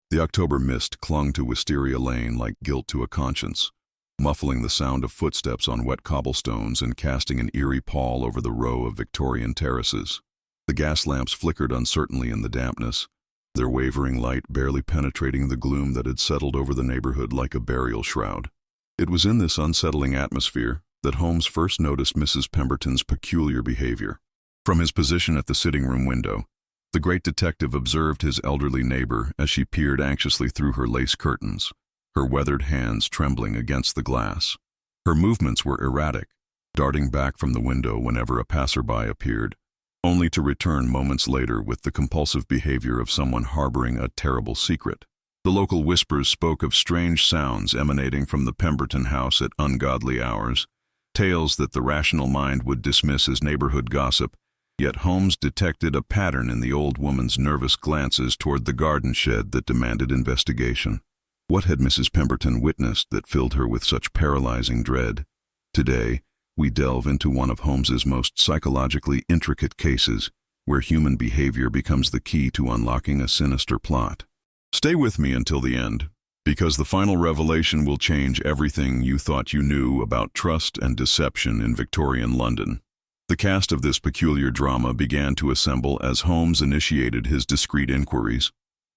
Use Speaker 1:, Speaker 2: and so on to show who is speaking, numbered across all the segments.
Speaker 1: The October mist clung to Wisteria Lane like guilt to a conscience, muffling the sound of footsteps on wet cobblestones and casting an eerie pall over the row of Victorian terraces. The gas lamps flickered uncertainly in the dampness, their wavering light barely penetrating the gloom that had settled over the neighborhood like a burial shroud. It was in this unsettling atmosphere that Holmes first noticed Mrs. Pemberton's peculiar behavior. From his position at the sitting-room window, the great detective observed his elderly neighbor as she peered anxiously through her lace curtains, her weathered hands trembling against the glass. Her movements were erratic, darting back from the window whenever a passerby appeared, only to return moments later with the compulsive behavior of someone harboring a terrible secret. The local whispers spoke of strange sounds emanating from the Pemberton house at ungodly hours, tales that the rational mind would dismiss as neighborhood gossip, yet Holmes detected a pattern in the old woman's nervous glances toward the garden shed that demanded investigation. What had Mrs. Pemberton witnessed that filled her with such paralyzing dread? Today, we delve into one of Holmes's most psychologically intricate cases, where human behavior becomes the key to unlocking a sinister plot. Stay with me until the end, because the final revelation will change everything you thought you knew about trust and deception in Victorian London. The cast of this peculiar drama began to assemble as Holmes initiated his discreet inquiries.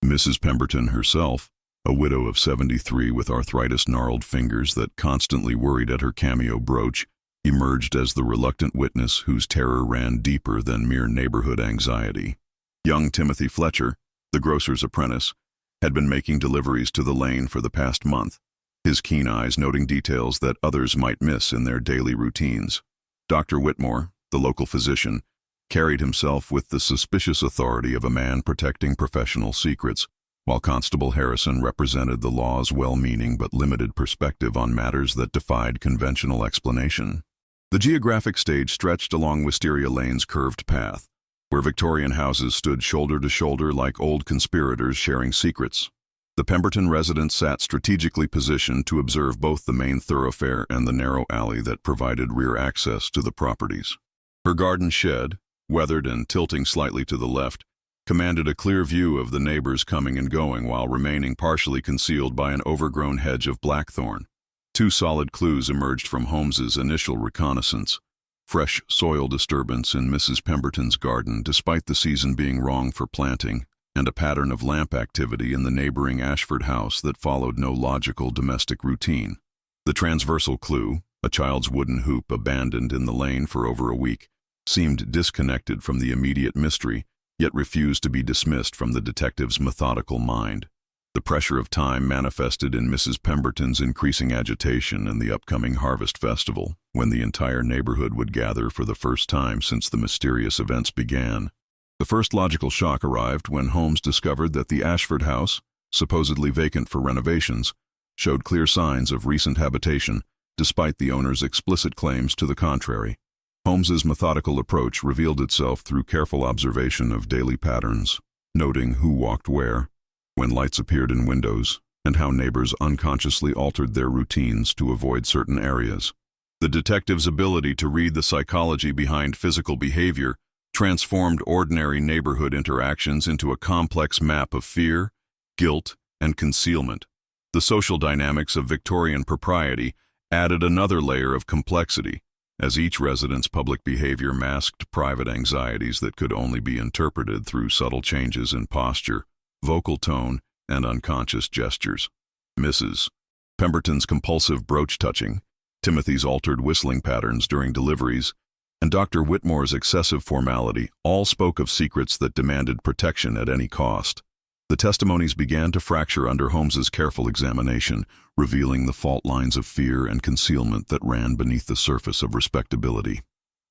Speaker 1: Mrs. Pemberton herself, a widow of 73 with arthritis-gnarled fingers that constantly worried at her cameo brooch, emerged as the reluctant witness whose terror ran deeper than mere neighborhood anxiety. Young Timothy Fletcher, the grocer's apprentice, had been making deliveries to the lane for the past month, his keen eyes noting details that others might miss in their daily routines. Dr. Whitmore, the local physician, carried himself with the suspicious authority of a man protecting professional secrets, while Constable Harrison represented the law's well-meaning but limited perspective on matters that defied conventional explanation. The geographic stage stretched along Wisteria Lane's curved path, where Victorian houses stood shoulder to shoulder like old conspirators sharing secrets. The Pemberton residence sat strategically positioned to observe both the main thoroughfare and the narrow alley that provided rear access to the properties. Her garden shed, weathered and tilting slightly to the left, commanded a clear view of the neighbors coming and going while remaining partially concealed by an overgrown hedge of blackthorn. Two solid clues emerged from Holmes's initial reconnaissance: fresh soil disturbance in Mrs. Pemberton's garden despite the season being wrong for planting, and a pattern of lamp activity in the neighboring Ashford house that followed no logical domestic routine. The transversal clue, a child's wooden hoop abandoned in the lane for over a week, seemed disconnected from the immediate mystery, yet refused to be dismissed from the detective's methodical mind. The pressure of time manifested in Mrs. Pemberton's increasing agitation in the upcoming harvest festival, when the entire neighborhood would gather for the first time since the mysterious events began. The first logical shock arrived when Holmes discovered that the Ashford house, supposedly vacant for renovations, showed clear signs of recent habitation, despite the owner's explicit claims to the contrary. Holmes's methodical approach revealed itself through careful observation of daily patterns, noting who walked where, when lights appeared in windows, and how neighbors unconsciously altered their routines to avoid certain areas. The detective's ability to read the psychology behind physical behavior transformed ordinary neighborhood interactions into a complex map of fear, guilt, and concealment. The social dynamics of Victorian propriety added another layer of complexity, as each resident's public behavior masked private anxieties that could only be interpreted through subtle changes in posture, vocal tone, and unconscious gestures. Mrs. Pemberton's compulsive brooch touching, Timothy's altered whistling patterns during deliveries, and Dr. Whitmore's excessive formality all spoke of secrets that demanded protection at any cost. The testimonies began to fracture under Holmes's careful examination, revealing the fault lines of fear and concealment that ran beneath the surface of respectability.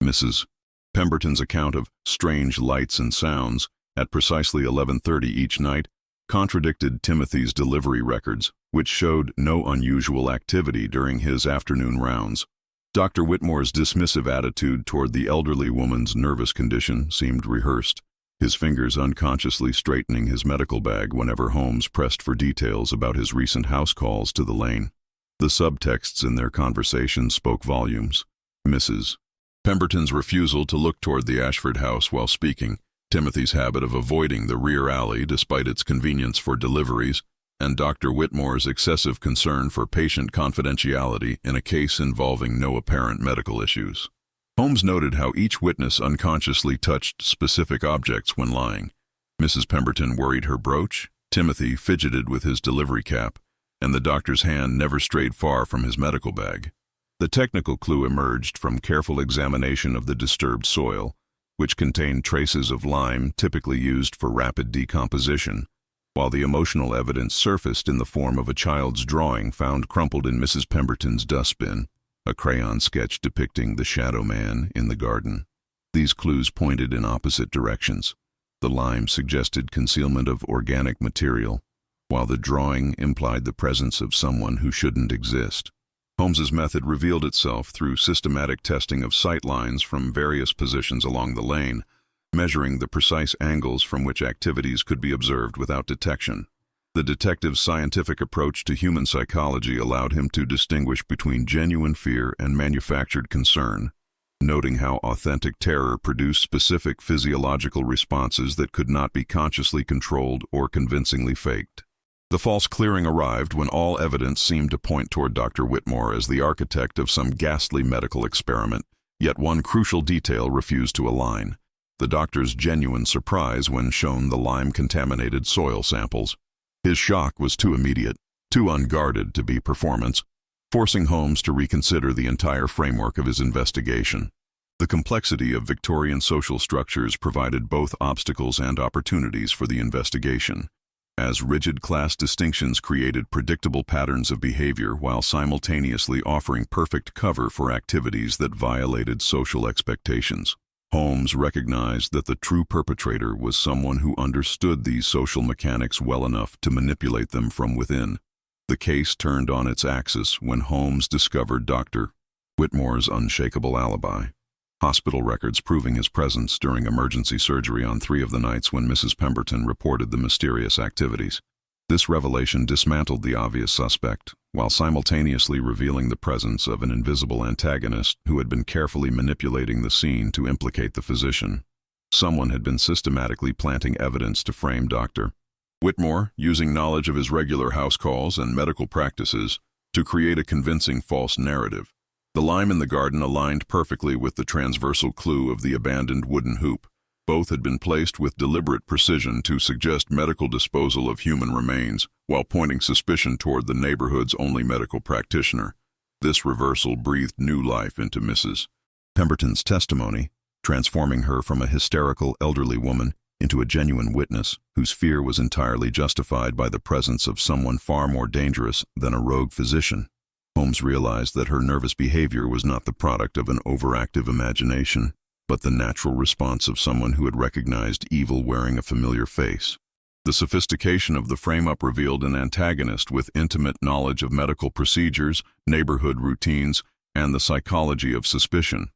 Speaker 1: Mrs. Pemberton's account of strange lights and sounds, at precisely 11:30 each night, contradicted Timothy's delivery records, which showed no unusual activity during his afternoon rounds. Dr. Whitmore's dismissive attitude toward the elderly woman's nervous condition seemed rehearsed, his fingers unconsciously straightening his medical bag whenever Holmes pressed for details about his recent house calls to the lane. The subtexts in their conversation spoke volumes. Mrs. Pemberton's refusal to look toward the Ashford house while speaking, Timothy's habit of avoiding the rear alley despite its convenience for deliveries, and Dr. Whitmore's excessive concern for patient confidentiality in a case involving no apparent medical issues. Holmes noted how each witness unconsciously touched specific objects when lying. Mrs. Pemberton worried her brooch, Timothy fidgeted with his delivery cap, and the doctor's hand never strayed far from his medical bag. The technical clue emerged from careful examination of the disturbed soil, which contained traces of lime typically used for rapid decomposition, while the emotional evidence surfaced in the form of a child's drawing found crumpled in Mrs. Pemberton's dustbin, a crayon sketch depicting the shadow man in the garden. These clues pointed in opposite directions. The lime suggested concealment of organic material, while the drawing implied the presence of someone who shouldn't exist. Holmes's method revealed itself through systematic testing of sight lines from various positions along the lane, measuring the precise angles from which activities could be observed without detection. The detective's scientific approach to human psychology allowed him to distinguish between genuine fear and manufactured concern, noting how authentic terror produced specific physiological responses that could not be consciously controlled or convincingly faked. The false clearing arrived when all evidence seemed to point toward Dr. Whitmore as the architect of some ghastly medical experiment, yet one crucial detail refused to align: the doctor's genuine surprise when shown the lime-contaminated soil samples. His shock was too immediate, too unguarded to be performance, forcing Holmes to reconsider the entire framework of his investigation. The complexity of Victorian social structures provided both obstacles and opportunities for the investigation, as rigid class distinctions created predictable patterns of behavior while simultaneously offering perfect cover for activities that violated social expectations. Holmes recognized that the true perpetrator was someone who understood these social mechanics well enough to manipulate them from within. The case turned on its axis when Holmes discovered Dr. Whitmore's unshakable alibi. Hospital records proving his presence during emergency surgery on 3 of the nights when Mrs. Pemberton reported the mysterious activities. This revelation dismantled the obvious suspect, while simultaneously revealing the presence of an invisible antagonist who had been carefully manipulating the scene to implicate the physician. Someone had been systematically planting evidence to frame Dr. Whitmore, using knowledge of his regular house calls and medical practices to create a convincing false narrative. The lime in the garden aligned perfectly with the transversal clue of the abandoned wooden hoop. Both had been placed with deliberate precision to suggest medical disposal of human remains, while pointing suspicion toward the neighborhood's only medical practitioner. This reversal breathed new life into Mrs. Pemberton's testimony, transforming her from a hysterical elderly woman into a genuine witness whose fear was entirely justified by the presence of someone far more dangerous than a rogue physician. Holmes realized that her nervous behavior was not the product of an overactive imagination, but the natural response of someone who had recognized evil wearing a familiar face. The sophistication of the frame-up revealed an antagonist with intimate knowledge of medical procedures, neighborhood routines, and the psychology of suspicion.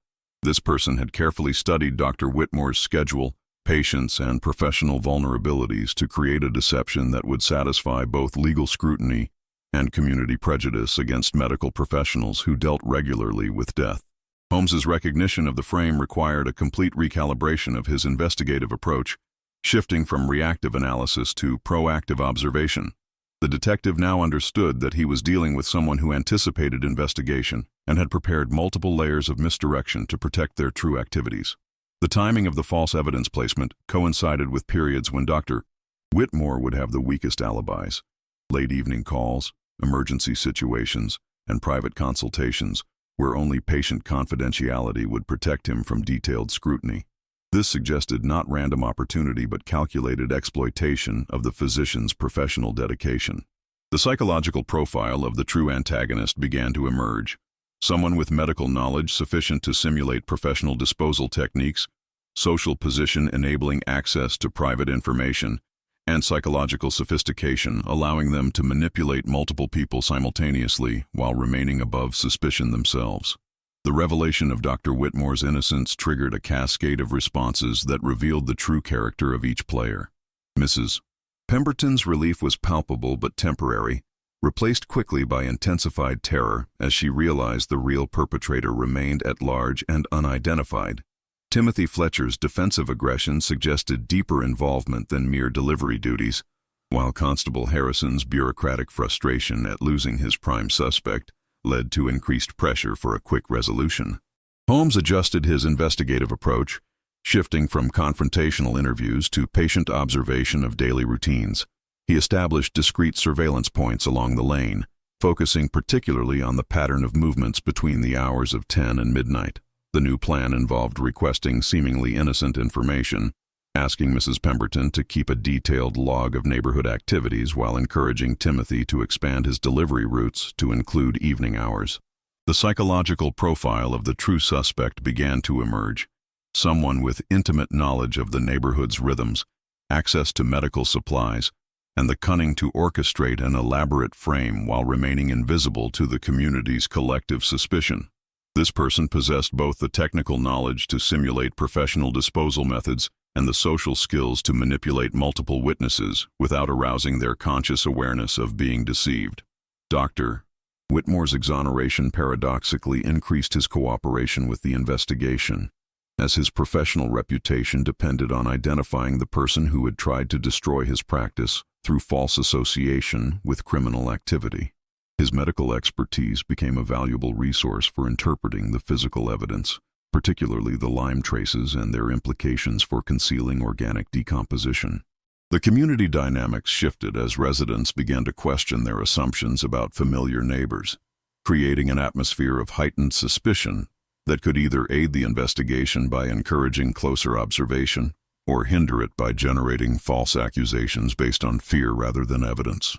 Speaker 1: This person had carefully studied Dr. Whitmore's schedule, patients, and professional vulnerabilities to create a deception that would satisfy both legal scrutiny and community prejudice against medical professionals who dealt regularly with death. Holmes's recognition of the frame required a complete recalibration of his investigative approach, shifting from reactive analysis to proactive observation. The detective now understood that he was dealing with someone who anticipated investigation and had prepared multiple layers of misdirection to protect their true activities. The timing of the false evidence placement coincided with periods when Dr. Whitmore would have the weakest alibis. Late evening calls, emergency situations, and private consultations, where only patient confidentiality would protect him from detailed scrutiny. This suggested not random opportunity but calculated exploitation of the physician's professional dedication. The psychological profile of the true antagonist began to emerge. Someone with medical knowledge sufficient to simulate professional disposal techniques, social position enabling access to private information, and psychological sophistication allowing them to manipulate multiple people simultaneously while remaining above suspicion themselves. The revelation of Dr. Whitmore's innocence triggered a cascade of responses that revealed the true character of each player. Mrs. Pemberton's relief was palpable but temporary, replaced quickly by intensified terror as she realized the real perpetrator remained at large and unidentified. Timothy Fletcher's defensive aggression suggested deeper involvement than mere delivery duties, while Constable Harrison's bureaucratic frustration at losing his prime suspect led to increased pressure for a quick resolution. Holmes adjusted his investigative approach, shifting from confrontational interviews to patient observation of daily routines. He established discrete surveillance points along the lane, focusing particularly on the pattern of movements between the hours of 10 and midnight. The new plan involved requesting seemingly innocent information, asking Mrs. Pemberton to keep a detailed log of neighborhood activities while encouraging Timothy to expand his delivery routes to include evening hours. The psychological profile of the true suspect began to emerge. Someone with intimate knowledge of the neighborhood's rhythms, access to medical supplies, and the cunning to orchestrate an elaborate frame while remaining invisible to the community's collective suspicion. This person possessed both the technical knowledge to simulate professional disposal methods and the social skills to manipulate multiple witnesses without arousing their conscious awareness of being deceived. Dr. Whitmore's exoneration paradoxically increased his cooperation with the investigation, as his professional reputation depended on identifying the person who had tried to destroy his practice through false association with criminal activity. His medical expertise became a valuable resource for interpreting the physical evidence, particularly the lime traces and their implications for concealing organic decomposition. The community dynamics shifted as residents began to question their assumptions about familiar neighbors, creating an atmosphere of heightened suspicion that could either aid the investigation by encouraging closer observation or hinder it by generating false accusations based on fear rather than evidence.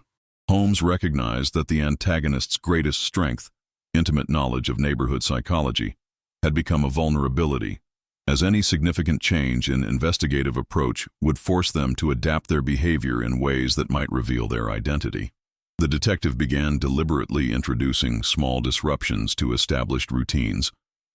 Speaker 1: Holmes recognized that the antagonist's greatest strength, intimate knowledge of neighborhood psychology, had become a vulnerability, as any significant change in investigative approach would force them to adapt their behavior in ways that might reveal their identity. The detective began deliberately introducing small disruptions to established routines,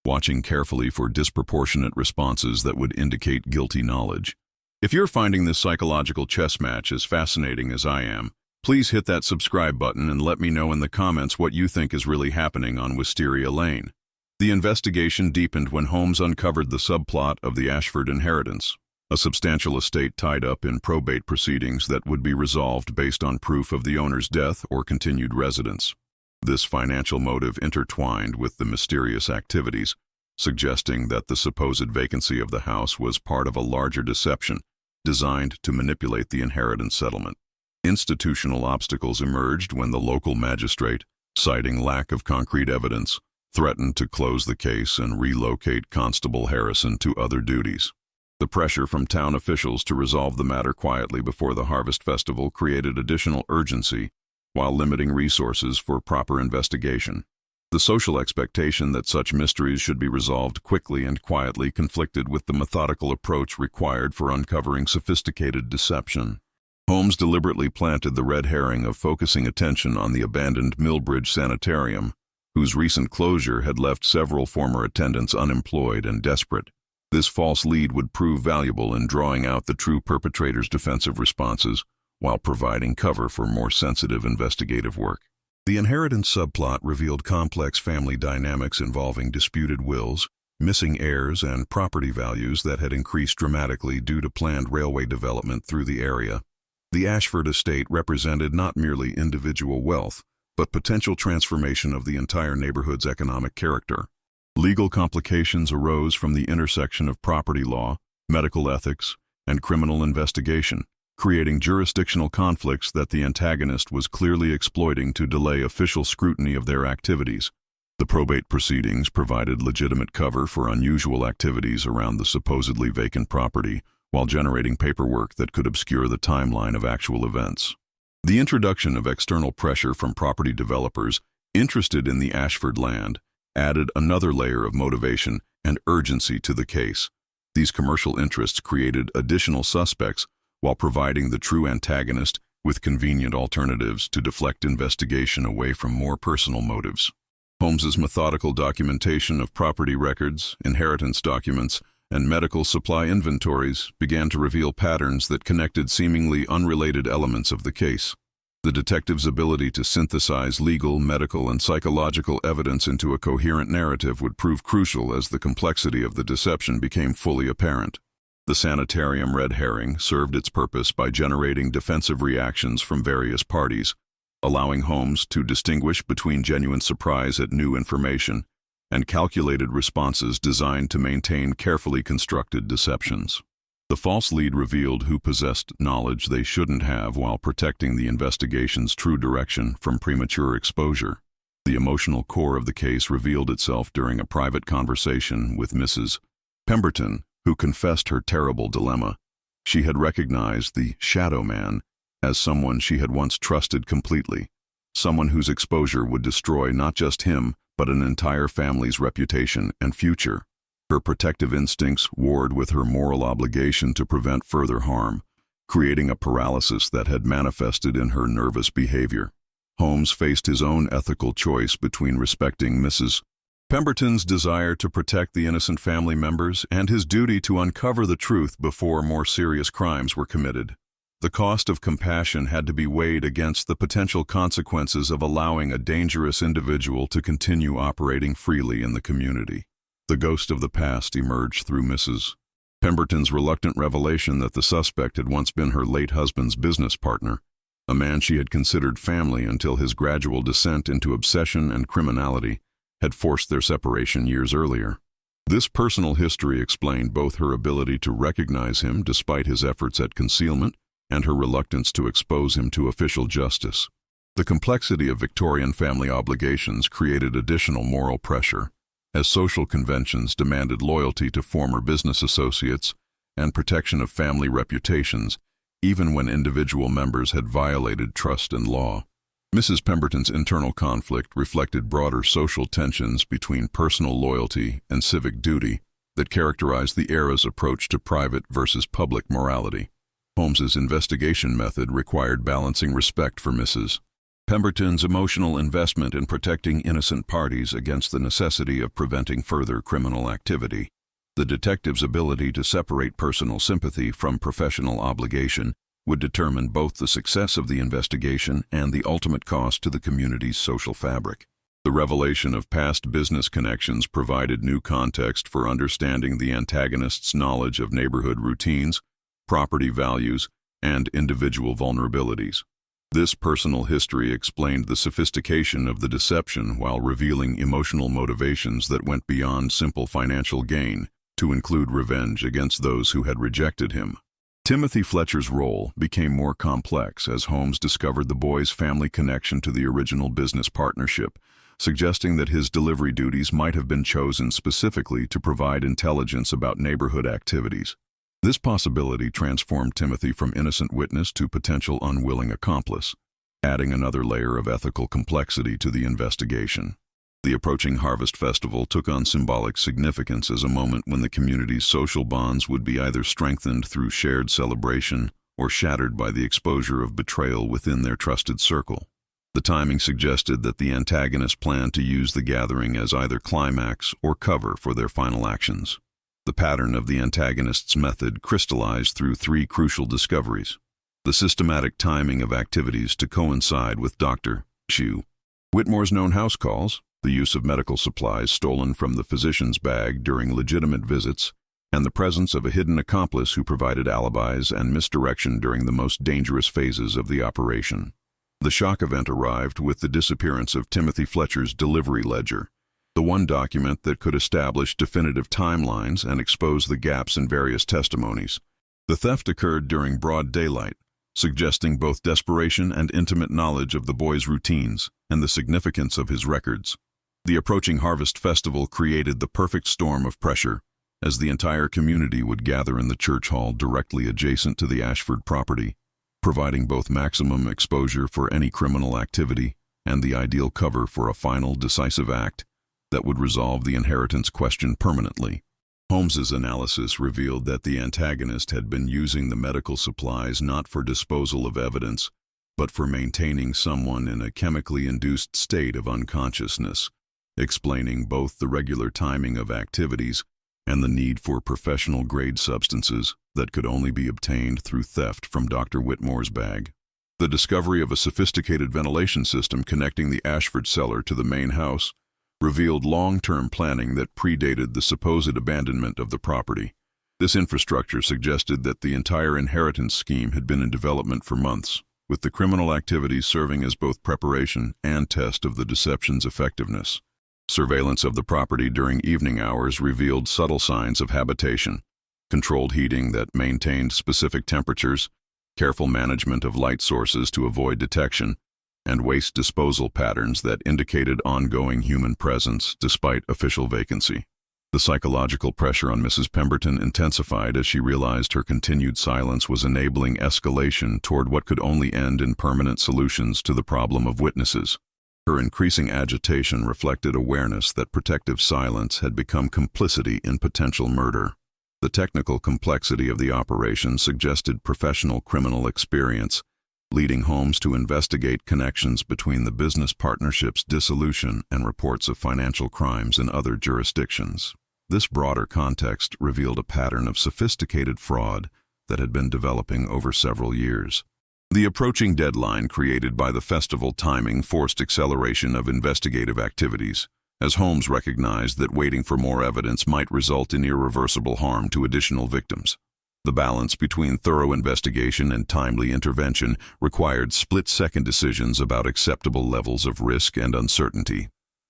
Speaker 1: watching carefully for disproportionate responses that would indicate guilty knowledge. If you're finding this psychological chess match as fascinating as I am, please hit that subscribe button and let me know in the comments what you think is really happening on Wisteria Lane. The investigation deepened when Holmes uncovered the subplot of the Ashford inheritance, a substantial estate tied up in probate proceedings that would be resolved based on proof of the owner's death or continued residence. This financial motive intertwined with the mysterious activities, suggesting that the supposed vacancy of the house was part of a larger deception designed to manipulate the inheritance settlement. Institutional obstacles emerged when the local magistrate, citing lack of concrete evidence, threatened to close the case and relocate Constable Harrison to other duties. The pressure from town officials to resolve the matter quietly before the Harvest Festival created additional urgency while limiting resources for proper investigation. The social expectation that such mysteries should be resolved quickly and quietly conflicted with the methodical approach required for uncovering sophisticated deception. Holmes deliberately planted the red herring of focusing attention on the abandoned Millbridge Sanitarium, whose recent closure had left several former attendants unemployed and desperate. This false lead would prove valuable in drawing out the true perpetrator's defensive responses, while providing cover for more sensitive investigative work. The inheritance subplot revealed complex family dynamics involving disputed wills, missing heirs, and property values that had increased dramatically due to planned railway development through the area. The Ashford estate represented not merely individual wealth, but potential transformation of the entire neighborhood's economic character. Legal complications arose from the intersection of property law, medical ethics, and criminal investigation, creating jurisdictional conflicts that the antagonist was clearly exploiting to delay official scrutiny of their activities. The probate proceedings provided legitimate cover for unusual activities around the supposedly vacant property, while generating paperwork that could obscure the timeline of actual events. The introduction of external pressure from property developers interested in the Ashford land added another layer of motivation and urgency to the case. These commercial interests created additional suspects while providing the true antagonist with convenient alternatives to deflect investigation away from more personal motives. Holmes's methodical documentation of property records, inheritance documents, and medical supply inventories began to reveal patterns that connected seemingly unrelated elements of the case. The The detective's ability to synthesize legal, medical, and psychological evidence into a coherent narrative would prove crucial as the complexity of the deception became fully apparent. The sanitarium red herring served its purpose by generating defensive reactions from various parties, allowing Holmes to distinguish between genuine surprise at new information and calculated responses designed to maintain carefully constructed deceptions. The false lead revealed who possessed knowledge they shouldn't have while protecting the investigation's true direction from premature exposure. The emotional core of the case revealed itself during a private conversation with Mrs. Pemberton, who confessed her terrible dilemma. She had recognized the shadow man as someone she had once trusted completely, someone whose exposure would destroy not just him, but an entire family's reputation and future. Her protective instincts warred with her moral obligation to prevent further harm, creating a paralysis that had manifested in her nervous behavior. Holmes faced his own ethical choice between respecting Mrs. Pemberton's desire to protect the innocent family members and his duty to uncover the truth before more serious crimes were committed. The cost of compassion had to be weighed against the potential consequences of allowing a dangerous individual to continue operating freely in the community. The ghost of the past emerged through Mrs. Pemberton's reluctant revelation that the suspect had once been her late husband's business partner, a man she had considered family until his gradual descent into obsession and criminality had forced their separation years earlier. This personal history explained both her ability to recognize him despite his efforts at concealment and her reluctance to expose him to official justice. The complexity of Victorian family obligations created additional moral pressure, as social conventions demanded loyalty to former business associates and protection of family reputations, even when individual members had violated trust and law. Mrs. Pemberton's internal conflict reflected broader social tensions between personal loyalty and civic duty that characterized the era's approach to private versus public morality. Holmes's investigation method required balancing respect for Mrs. Pemberton's emotional investment in protecting innocent parties against the necessity of preventing further criminal activity. The detective's ability to separate personal sympathy from professional obligation would determine both the success of the investigation and the ultimate cost to the community's social fabric. The revelation of past business connections provided new context for understanding the antagonist's knowledge of neighborhood routines, property values, and individual vulnerabilities. This personal history explained the sophistication of the deception while revealing emotional motivations that went beyond simple financial gain to include revenge against those who had rejected him. Timothy Fletcher's role became more complex as Holmes discovered the boy's family connection to the original business partnership, suggesting that his delivery duties might have been chosen specifically to provide intelligence about neighborhood activities. This possibility transformed Timothy from innocent witness to potential unwilling accomplice, adding another layer of ethical complexity to the investigation. The approaching Harvest Festival took on symbolic significance as a moment when the community's social bonds would be either strengthened through shared celebration or shattered by the exposure of betrayal within their trusted circle. The timing suggested that the antagonist planned to use the gathering as either climax or cover for their final actions. The pattern of the antagonist's method crystallized through three crucial discoveries: the systematic timing of activities to coincide with Dr. Whitmore's known house calls, the use of medical supplies stolen from the physician's bag during legitimate visits, and the presence of a hidden accomplice who provided alibis and misdirection during the most dangerous phases of the operation. The shock event arrived with the disappearance of Timothy Fletcher's delivery ledger, the one document that could establish definitive timelines and expose the gaps in various testimonies. The theft occurred during broad daylight, suggesting both desperation and intimate knowledge of the boy's routines and the significance of his records. The approaching Harvest Festival created the perfect storm of pressure, as the entire community would gather in the church hall directly adjacent to the Ashford property, providing both maximum exposure for any criminal activity and the ideal cover for a final, decisive act that would resolve the inheritance question permanently. Holmes's analysis revealed that the antagonist had been using the medical supplies not for disposal of evidence, but for maintaining someone in a chemically induced state of unconsciousness, explaining both the regular timing of activities and the need for professional-grade substances that could only be obtained through theft from Dr. Whitmore's bag. The discovery of a sophisticated ventilation system connecting the Ashford cellar to the main house revealed long-term planning that predated the supposed abandonment of the property. This infrastructure suggested that the entire inheritance scheme had been in development for months, with the criminal activities serving as both preparation and test of the deception's effectiveness. Surveillance of the property during evening hours revealed subtle signs of habitation: controlled heating that maintained specific temperatures, careful management of light sources to avoid detection, and waste disposal patterns that indicated ongoing human presence despite official vacancy. The psychological pressure on Mrs. Pemberton intensified as she realized her continued silence was enabling escalation toward what could only end in permanent solutions to the problem of witnesses. Her increasing agitation reflected awareness that protective silence had become complicity in potential murder. The technical complexity of the operation suggested professional criminal experience, leading Holmes to investigate connections between the business partnership's dissolution and reports of financial crimes in other jurisdictions. This broader context revealed a pattern of sophisticated fraud that had been developing over several years. The approaching deadline created by the festival timing forced acceleration of investigative activities, as Holmes recognized that waiting for more evidence might result in irreversible harm to additional victims. The balance between thorough investigation and timely intervention required split-second decisions about acceptable levels of risk and uncertainty.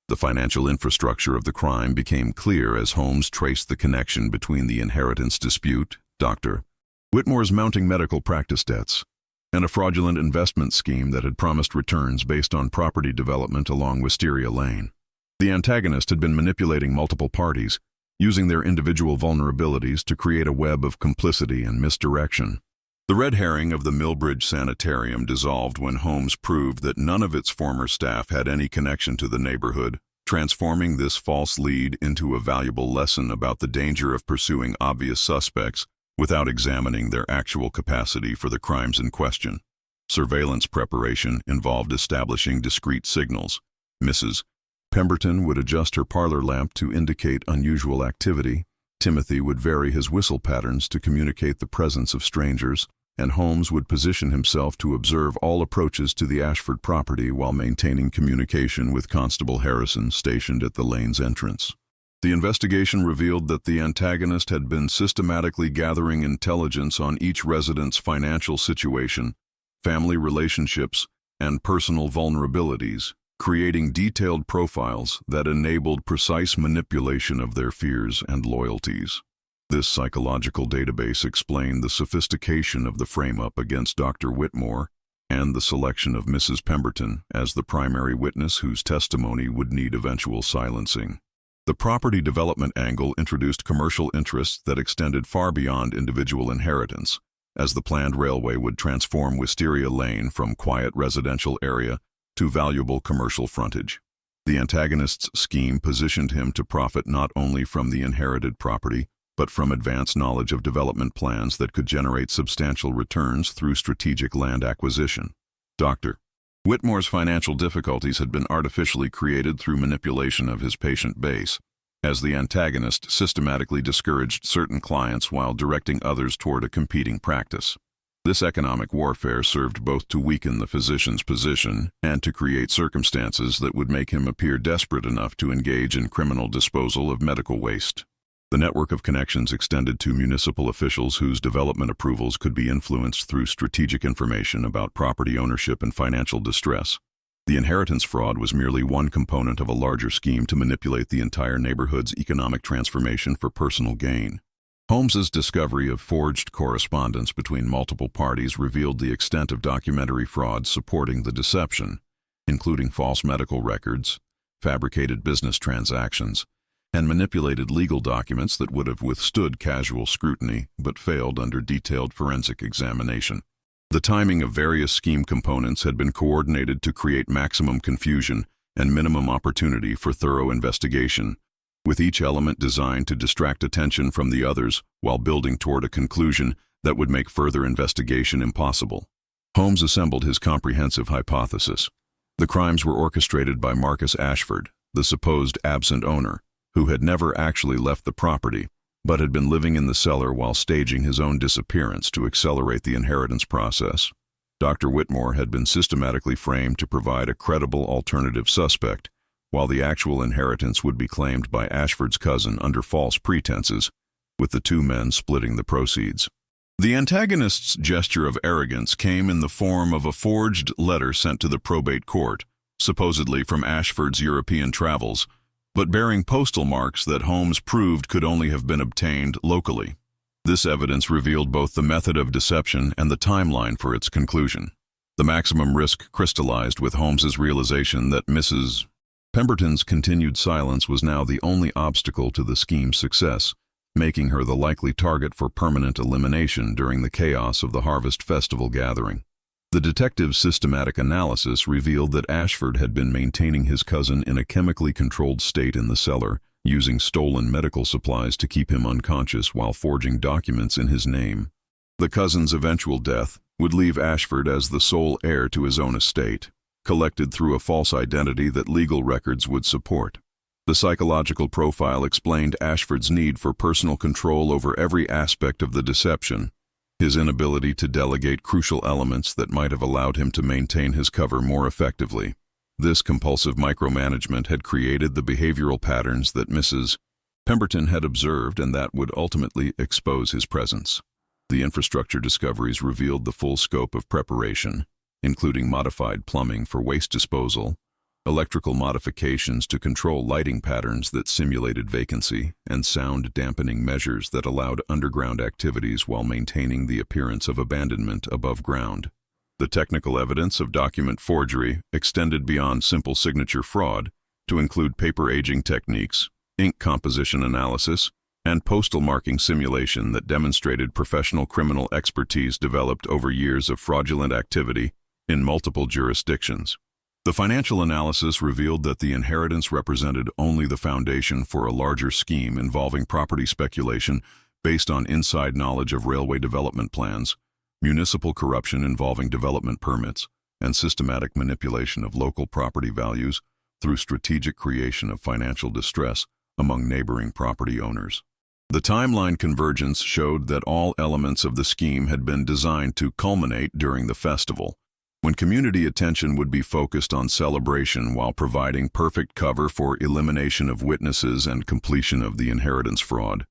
Speaker 1: The financial infrastructure of the crime became clear as Holmes traced the connection between the inheritance dispute, Dr. Whitmore's mounting medical practice debts, and a fraudulent investment scheme that had promised returns based on property development along Wisteria Lane. The antagonist had been manipulating multiple parties, using their individual vulnerabilities to create a web of complicity and misdirection. The red herring of the Millbridge Sanitarium dissolved when Holmes proved that none of its former staff had any connection to the neighborhood, transforming this false lead into a valuable lesson about the danger of pursuing obvious suspects without examining their actual capacity for the crimes in question. Surveillance preparation involved establishing discrete signals. Mrs. Pemberton would adjust her parlor lamp to indicate unusual activity. Timothy would vary his whistle patterns to communicate the presence of strangers, and Holmes would position himself to observe all approaches to the Ashford property while maintaining communication with Constable Harrison stationed at the lane's entrance. The investigation revealed that the antagonist had been systematically gathering intelligence on each resident's financial situation, family relationships, and personal vulnerabilities, creating detailed profiles that enabled precise manipulation of their fears and loyalties. This psychological database explained the sophistication of the frame-up against Dr. Whitmore and the selection of Mrs. Pemberton as the primary witness whose testimony would need eventual silencing. The property development angle introduced commercial interests that extended far beyond individual inheritance, as the planned railway would transform Wisteria Lane from quiet residential area to valuable commercial frontage. The antagonist's scheme positioned him to profit not only from the inherited property, but from advanced knowledge of development plans that could generate substantial returns through strategic land acquisition. Dr. Whitmore's financial difficulties had been artificially created through manipulation of his patient base, as the antagonist systematically discouraged certain clients while directing others toward a competing practice. This economic warfare served both to weaken the physician's position and to create circumstances that would make him appear desperate enough to engage in criminal disposal of medical waste. The network of connections extended to municipal officials whose development approvals could be influenced through strategic information about property ownership and financial distress. The inheritance fraud was merely one component of a larger scheme to manipulate the entire neighborhood's economic transformation for personal gain. Holmes's discovery of forged correspondence between multiple parties revealed the extent of documentary fraud supporting the deception, including false medical records, fabricated business transactions, and manipulated legal documents that would have withstood casual scrutiny but failed under detailed forensic examination. The timing of various scheme components had been coordinated to create maximum confusion and minimum opportunity for thorough investigation, with each element designed to distract attention from the others while building toward a conclusion that would make further investigation impossible. Holmes assembled his comprehensive hypothesis. The crimes were orchestrated by Marcus Ashford, the supposed absent owner, who had never actually left the property, but had been living in the cellar while staging his own disappearance to accelerate the inheritance process. Dr. Whitmore had been systematically framed to provide a credible alternative suspect, while the actual inheritance would be claimed by Ashford's cousin under false pretenses, with the two men splitting the proceeds. The antagonist's gesture of arrogance came in the form of a forged letter sent to the probate court, supposedly from Ashford's European travels, but bearing postal marks that Holmes proved could only have been obtained locally. This evidence revealed both the method of deception and the timeline for its conclusion. The maximum risk crystallized with Holmes's realization that Mrs. Pemberton's continued silence was now the only obstacle to the scheme's success, making her the likely target for permanent elimination during the chaos of the Harvest Festival gathering. The detective's systematic analysis revealed that Ashford had been maintaining his cousin in a chemically controlled state in the cellar, using stolen medical supplies to keep him unconscious while forging documents in his name. The cousin's eventual death would leave Ashford as the sole heir to his own estate, collected through a false identity that legal records would support. The psychological profile explained Ashford's need for personal control over every aspect of the deception, his inability to delegate crucial elements that might have allowed him to maintain his cover more effectively. This compulsive micromanagement had created the behavioral patterns that Mrs. Pemberton had observed and that would ultimately expose his presence. The infrastructure discoveries revealed the full scope of preparation, including modified plumbing for waste disposal, electrical modifications to control lighting patterns that simulated vacancy, and sound dampening measures that allowed underground activities while maintaining the appearance of abandonment above ground. The technical evidence of document forgery extended beyond simple signature fraud to include paper aging techniques, ink composition analysis, and postal marking simulation that demonstrated professional criminal expertise developed over years of fraudulent activity in multiple jurisdictions. The financial analysis revealed that the inheritance represented only the foundation for a larger scheme involving property speculation based on inside knowledge of railway development plans, municipal corruption involving development permits, and systematic manipulation of local property values through strategic creation of financial distress among neighboring property owners. The timeline convergence showed that all elements of the scheme had been designed to culminate during the festival, when community attention would be focused on celebration while providing perfect cover for elimination of witnesses and completion of the inheritance fraud,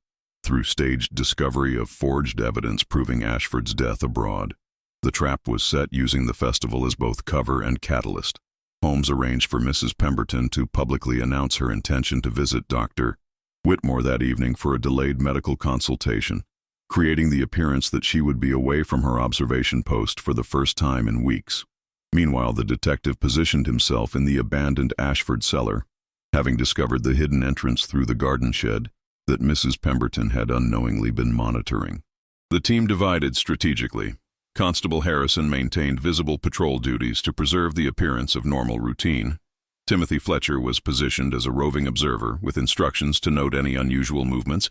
Speaker 1: through staged discovery of forged evidence proving Ashford's death abroad. The trap was set using the festival as both cover and catalyst. Holmes arranged for Mrs. Pemberton to publicly announce her intention to visit Dr. Whitmore that evening for a delayed medical consultation, creating the appearance that she would be away from her observation post for the first time in weeks. Meanwhile, the detective positioned himself in the abandoned Ashford cellar, having discovered the hidden entrance through the garden shed that Mrs. Pemberton had unknowingly been monitoring. The team divided strategically. Constable Harrison maintained visible patrol duties to preserve the appearance of normal routine. Timothy Fletcher was positioned as a roving observer with instructions to note any unusual movements,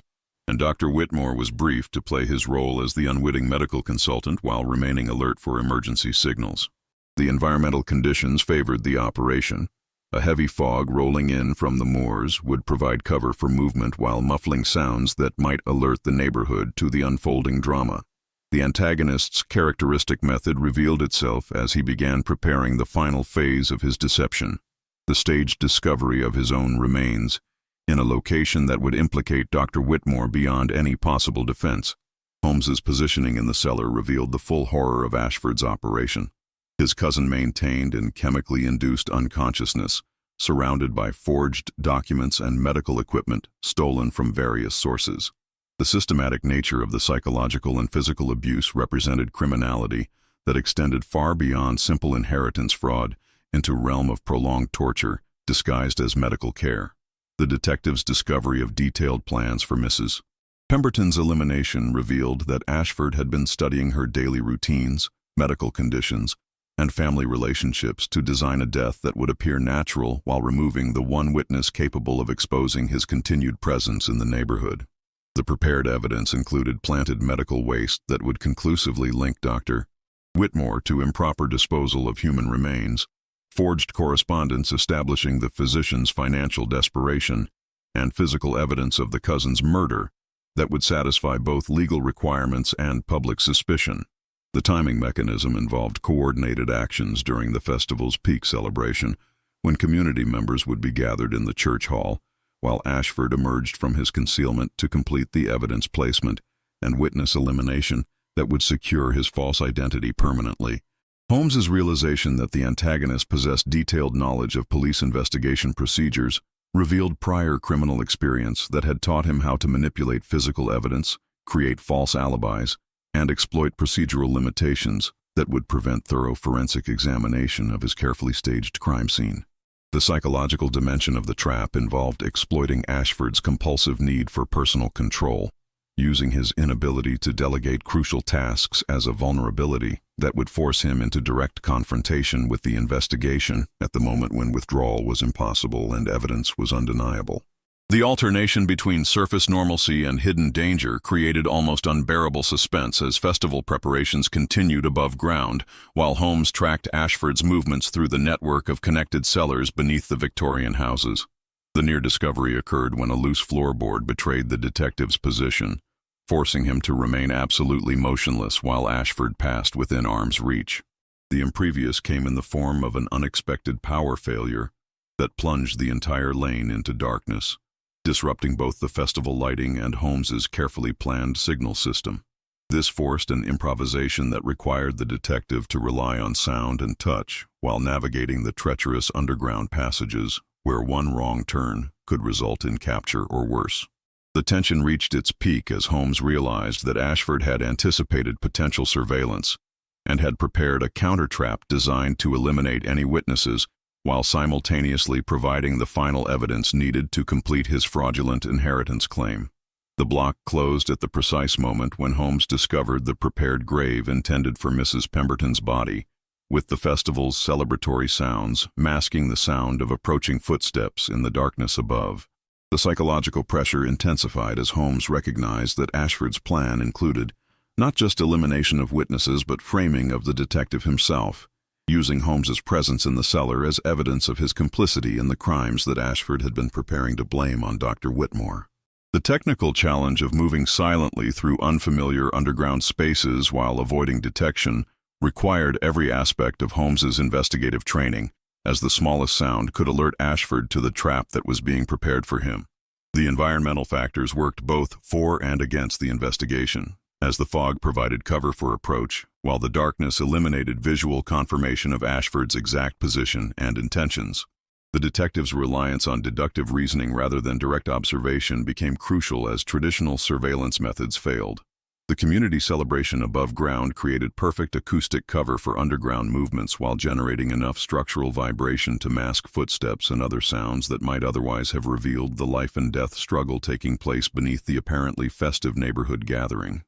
Speaker 1: and Dr. Whitmore was briefed to play his role as the unwitting medical consultant while remaining alert for emergency signals. The environmental conditions favored the operation. A heavy fog rolling in from the moors would provide cover for movement while muffling sounds that might alert the neighborhood to the unfolding drama. The antagonist's characteristic method revealed itself as he began preparing the final phase of his deception, the staged discovery of his own remains, in a location that would implicate Dr. Whitmore beyond any possible defense. Holmes's positioning in the cellar revealed the full horror of Ashford's operation. His cousin maintained in chemically induced unconsciousness, surrounded by forged documents and medical equipment stolen from various sources. The systematic nature of the psychological and physical abuse represented criminality that extended far beyond simple inheritance fraud into realm of prolonged torture disguised as medical care. The detective's discovery of detailed plans for Mrs. Pemberton's elimination revealed that Ashford had been studying her daily routines, medical conditions, and family relationships to design a death that would appear natural while removing the one witness capable of exposing his continued presence in the neighborhood. The prepared evidence included planted medical waste that would conclusively link Dr. Whitmore to improper disposal of human remains, forged correspondence establishing the physician's financial desperation, and physical evidence of the cousin's murder that would satisfy both legal requirements and public suspicion. The timing mechanism involved coordinated actions during the festival's peak celebration, when community members would be gathered in the church hall, while Ashford emerged from his concealment to complete the evidence placement and witness elimination that would secure his false identity permanently. Holmes's realization that the antagonist possessed detailed knowledge of police investigation procedures revealed prior criminal experience that had taught him how to manipulate physical evidence, create false alibis, and exploit procedural limitations that would prevent thorough forensic examination of his carefully staged crime scene. The psychological dimension of the trap involved exploiting Ashford's compulsive need for personal control, using his inability to delegate crucial tasks as a vulnerability that would force him into direct confrontation with the investigation at the moment when withdrawal was impossible and evidence was undeniable. The alternation between surface normalcy and hidden danger created almost unbearable suspense as festival preparations continued above ground, while Holmes tracked Ashford's movements through the network of connected cellars beneath the Victorian houses. The near discovery occurred when a loose floorboard betrayed the detective's position, forcing him to remain absolutely motionless while Ashford passed within arm's reach. The imprevious came in the form of an unexpected power failure that plunged the entire lane into darkness, disrupting both the festival lighting and Holmes's carefully planned signal system. This forced an improvisation that required the detective to rely on sound and touch while navigating the treacherous underground passages where one wrong turn could result in capture or worse. The tension reached its peak as Holmes realized that Ashford had anticipated potential surveillance and had prepared a counter-trap designed to eliminate any witnesses while simultaneously providing the final evidence needed to complete his fraudulent inheritance claim. The block closed at the precise moment when Holmes discovered the prepared grave intended for Mrs. Pemberton's body, with the festival's celebratory sounds masking the sound of approaching footsteps in the darkness above. The psychological pressure intensified as Holmes recognized that Ashford's plan included not just elimination of witnesses but framing of the detective himself, using Holmes's presence in the cellar as evidence of his complicity in the crimes that Ashford had been preparing to blame on Dr. Whitmore. The technical challenge of moving silently through unfamiliar underground spaces while avoiding detection required every aspect of Holmes's investigative training, as the smallest sound could alert Ashford to the trap that was being prepared for him. The environmental factors worked both for and against the investigation, as the fog provided cover for approach, while the darkness eliminated visual confirmation of Ashford's exact position and intentions. The detective's reliance on deductive reasoning rather than direct observation became crucial as traditional surveillance methods failed. The community celebration above ground created perfect acoustic cover for underground movements while generating enough structural vibration to mask footsteps and other sounds that might otherwise have revealed the life and death struggle taking place beneath the apparently festive neighborhood gathering.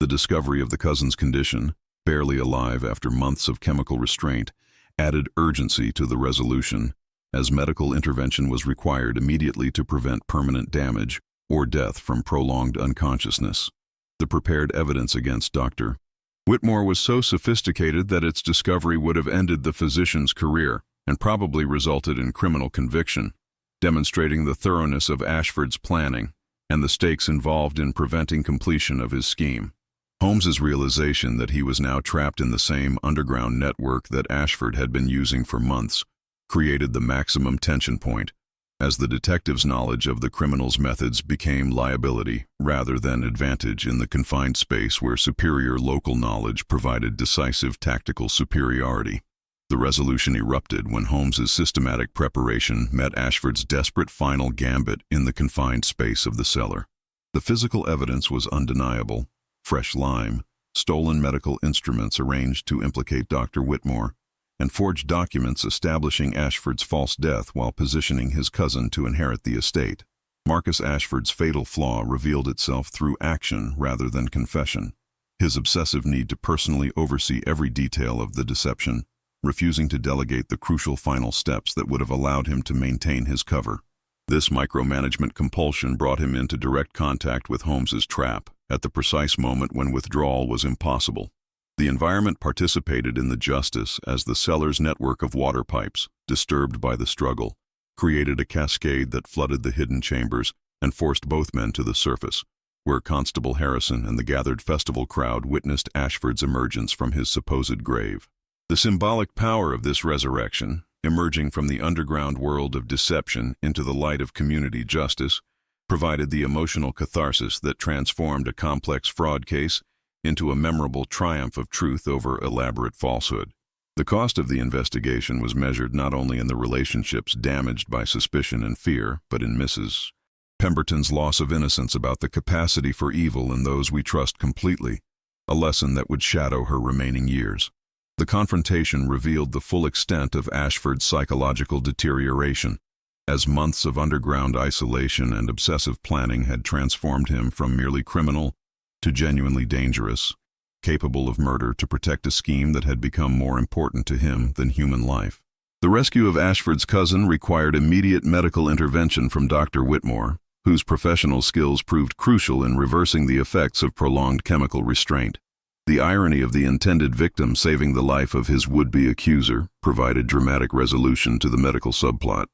Speaker 1: The discovery of the cousin's condition, barely alive after months of chemical restraint, added urgency to the resolution, as medical intervention was required immediately to prevent permanent damage or death from prolonged unconsciousness. The prepared evidence against Dr. Whitmore was so sophisticated that its discovery would have ended the physician's career and probably resulted in criminal conviction, demonstrating the thoroughness of Ashford's planning and the stakes involved in preventing completion of his scheme. Holmes's realization that he was now trapped in the same underground network that Ashford had been using for months created the maximum tension point, as the detective's knowledge of the criminal's methods became liability rather than advantage in the confined space where superior local knowledge provided decisive tactical superiority. The resolution erupted when Holmes's systematic preparation met Ashford's desperate final gambit in the confined space of the cellar. The physical evidence was undeniable: fresh lime, stolen medical instruments arranged to implicate Dr. Whitmore, and forged documents establishing Ashford's false death while positioning his cousin to inherit the estate. Marcus Ashford's fatal flaw revealed itself through action rather than confession. His obsessive need to personally oversee every detail of the deception, refusing to delegate the crucial final steps that would have allowed him to maintain his cover. This micromanagement compulsion brought him into direct contact with Holmes's trap at the precise moment when withdrawal was impossible. The environment participated in the justice as the cellar's network of water pipes, disturbed by the struggle, created a cascade that flooded the hidden chambers and forced both men to the surface. where Constable Harrison and the gathered festival crowd witnessed Ashford's emergence from his supposed grave. The symbolic power of this resurrection, emerging from the underground world of deception into the light of community justice, provided the emotional catharsis that transformed a complex fraud case into a memorable triumph of truth over elaborate falsehood. The cost of the investigation was measured not only in the relationships damaged by suspicion and fear, but in Mrs. Pemberton's loss of innocence about the capacity for evil in those we trust completely, a lesson that would shadow her remaining years. The confrontation revealed the full extent of Ashford's psychological deterioration, as months of underground isolation and obsessive planning had transformed him from merely criminal to genuinely dangerous, capable of murder to protect a scheme that had become more important to him than human life. The rescue of Ashford's cousin required immediate medical intervention from Dr. Whitmore, whose professional skills proved crucial in reversing the effects of prolonged chemical restraint. The irony of the intended victim saving the life of his would-be accuser provided dramatic resolution to the medical subplot.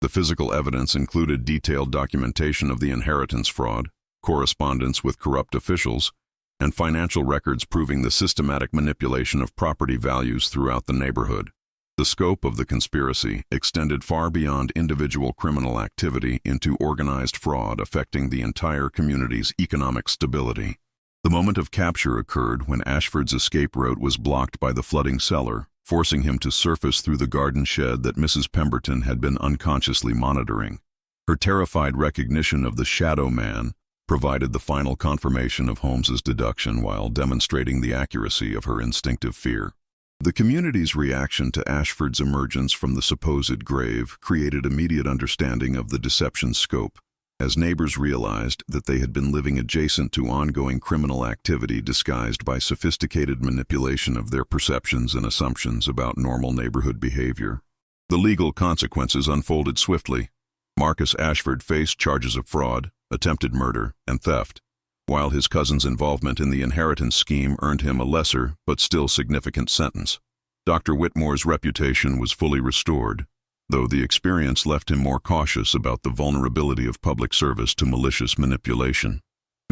Speaker 1: The physical evidence included detailed documentation of the inheritance fraud, correspondence with corrupt officials, and financial records proving the systematic manipulation of property values throughout the neighborhood. The scope of the conspiracy extended far beyond individual criminal activity into organized fraud affecting the entire community's economic stability. The moment of capture occurred when Ashford's escape route was blocked by the flooding cellar, forcing him to surface through the garden shed that Mrs. Pemberton had been unconsciously monitoring. Her terrified recognition of the shadow man provided the final confirmation of Holmes's deduction while demonstrating the accuracy of her instinctive fear. The community's reaction to Ashford's emergence from the supposed grave created immediate understanding of the deception's scope, as neighbors realized that they had been living adjacent to ongoing criminal activity disguised by sophisticated manipulation of their perceptions and assumptions about normal neighborhood behavior. The legal consequences unfolded swiftly. Marcus Ashford faced charges of fraud, attempted murder, and theft, while his cousin's involvement in the inheritance scheme earned him a lesser but still significant sentence. Dr. Whitmore's reputation was fully restored, though the experience left him more cautious about the vulnerability of public service to malicious manipulation.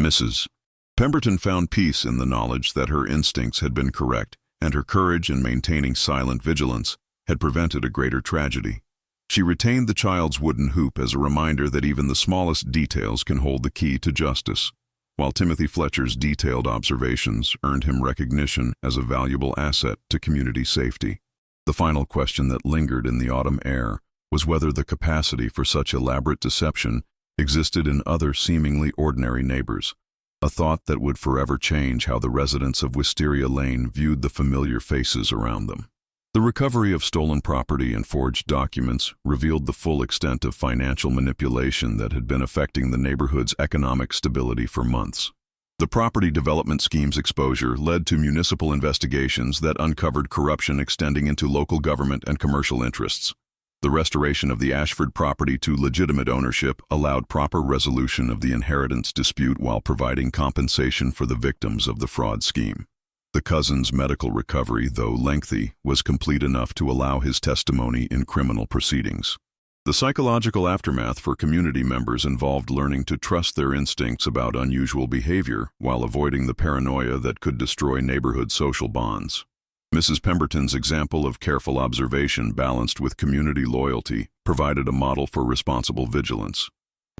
Speaker 1: Mrs. Pemberton found peace in the knowledge that her instincts had been correct, and her courage in maintaining silent vigilance had prevented a greater tragedy. She retained the child's wooden hoop as a reminder that even the smallest details can hold the key to justice, while Timothy Fletcher's detailed observations earned him recognition as a valuable asset to community safety. The final question that lingered in the autumn air was whether the capacity for such elaborate deception existed in other seemingly ordinary neighbors, a thought that would forever change how the residents of Wisteria Lane viewed the familiar faces around them. The recovery of stolen property and forged documents revealed the full extent of financial manipulation that had been affecting the neighborhood's economic stability for months. The property development scheme's exposure led to municipal investigations that uncovered corruption extending into local government and commercial interests. The restoration of the Ashford property to legitimate ownership allowed proper resolution of the inheritance dispute while providing compensation for the victims of the fraud scheme. The cousin's medical recovery, though lengthy, was complete enough to allow his testimony in criminal proceedings. The psychological aftermath for community members involved learning to trust their instincts about unusual behavior while avoiding the paranoia that could destroy neighborhood social bonds. Mrs. Pemberton's example of careful observation balanced with community loyalty provided a model for responsible vigilance.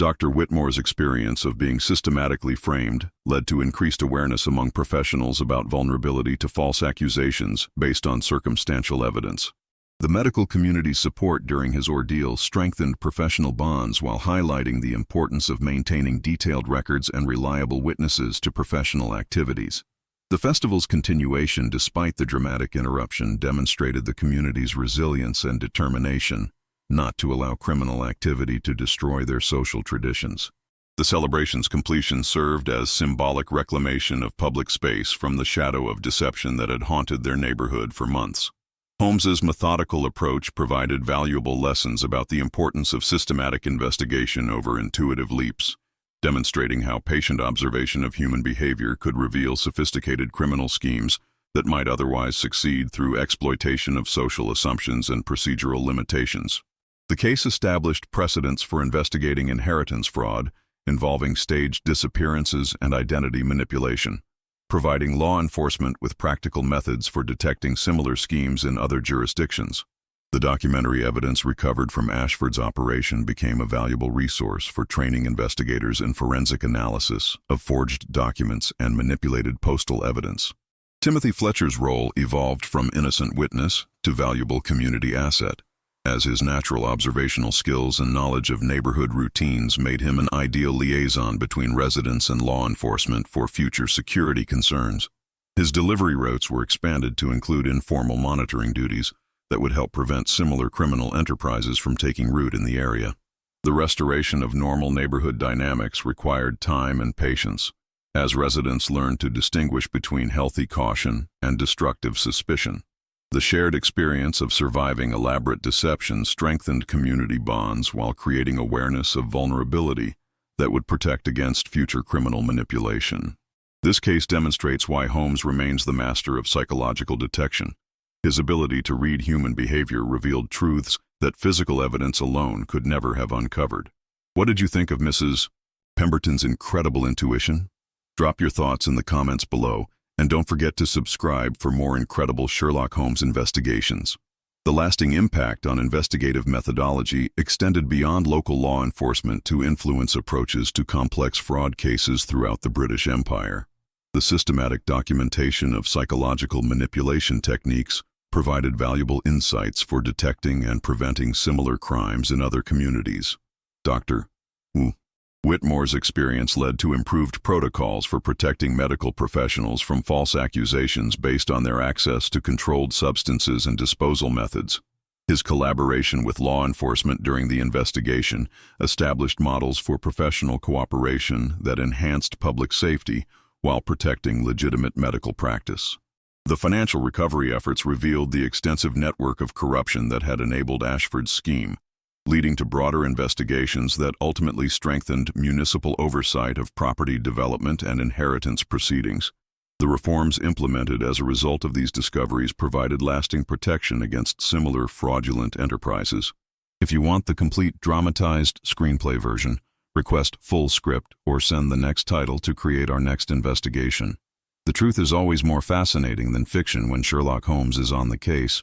Speaker 1: Dr. Whitmore's experience of being systematically framed led to increased awareness among professionals about vulnerability to false accusations based on circumstantial evidence. The medical community's support during his ordeal strengthened professional bonds while highlighting the importance of maintaining detailed records and reliable witnesses to professional activities. The festival's continuation, despite the dramatic interruption, demonstrated the community's resilience and determination not to allow criminal activity to destroy their social traditions. The celebration's completion served as symbolic reclamation of public space from the shadow of deception that had haunted their neighborhood for months. Holmes's methodical approach provided valuable lessons about the importance of systematic investigation over intuitive leaps, demonstrating how patient observation of human behavior could reveal sophisticated criminal schemes that might otherwise succeed through exploitation of social assumptions and procedural limitations. The case established precedents for investigating inheritance fraud, involving staged disappearances and identity manipulation, providing law enforcement with practical methods for detecting similar schemes in other jurisdictions. The documentary evidence recovered from Ashford's operation became a valuable resource for training investigators in forensic analysis of forged documents and manipulated postal evidence. Timothy Fletcher's role evolved from innocent witness to valuable community asset, as his natural observational skills and knowledge of neighborhood routines made him an ideal liaison between residents and law enforcement for future security concerns. His delivery routes were expanded to include informal monitoring duties that would help prevent similar criminal enterprises from taking root in the area. The restoration of normal neighborhood dynamics required time and patience, as residents learned to distinguish between healthy caution and destructive suspicion. The shared experience of surviving elaborate deception strengthened community bonds while creating awareness of vulnerability that would protect against future criminal manipulation. This case demonstrates why Holmes remains the master of psychological detection. His ability to read human behavior revealed truths that physical evidence alone could never have uncovered. What did you think of Mrs. Pemberton's incredible intuition? Drop your thoughts in the comments below, and don't forget to subscribe for more incredible Sherlock Holmes investigations. The lasting impact on investigative methodology extended beyond local law enforcement to influence approaches to complex fraud cases throughout the British Empire. The systematic documentation of psychological manipulation techniques provided valuable insights for detecting and preventing similar crimes in other communities. Dr. Whitmore's experience led to improved protocols for protecting medical professionals from false accusations based on their access to controlled substances and disposal methods. His collaboration with law enforcement during the investigation established models for professional cooperation that enhanced public safety while protecting legitimate medical practice. The financial recovery efforts revealed the extensive network of corruption that had enabled Ashford's scheme, leading to broader investigations that ultimately strengthened municipal oversight of property development and inheritance proceedings. The reforms implemented as a result of these discoveries provided lasting protection against similar fraudulent enterprises. If you want the complete dramatized screenplay version, request full script or send the next title to create our next investigation. The truth is always more fascinating than fiction when Sherlock Holmes is on the case.